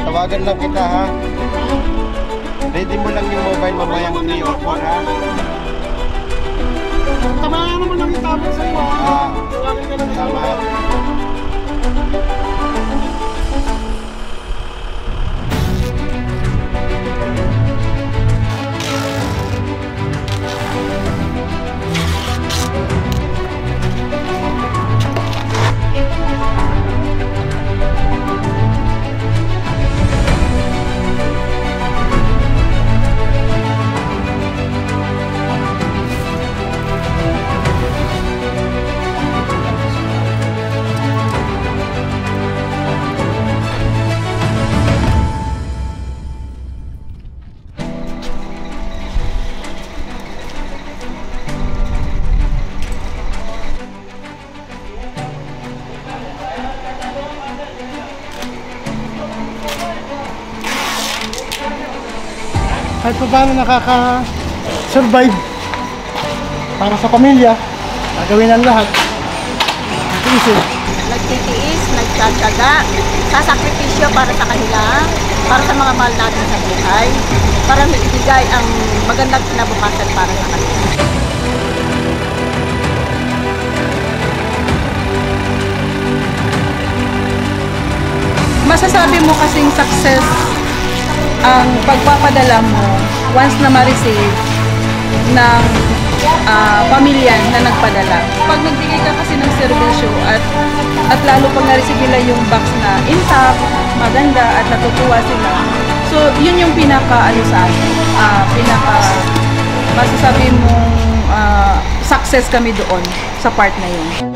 Tawagan lang kita ha. Ready mo lang yung mobile mamayang 3 or 4 ha. Tama naman ang tama sa iyo ha. Tawagan ka lang tama. Kahit pa paano nakaka-survive para sa pamilya, gagawin ang lahat. Nagtitiis, nagtsatsaga, sasakripisyo para sa kanila, para sa mga mahal natin sa buhay, para maibigay ang magandang kinabukasan para sa kanila. Masasabi mo kasing success ang pagpapadala mo once na ma-receive ng pamilya na nagpadala. Pag nagbigay ka kasi ng serbisyo at lalo pag na-receive nila yung box na intact, maganda at natutuwa sila. So, yun yung pinaka-ano sa akin, masasabi mong success kami doon sa part na yun.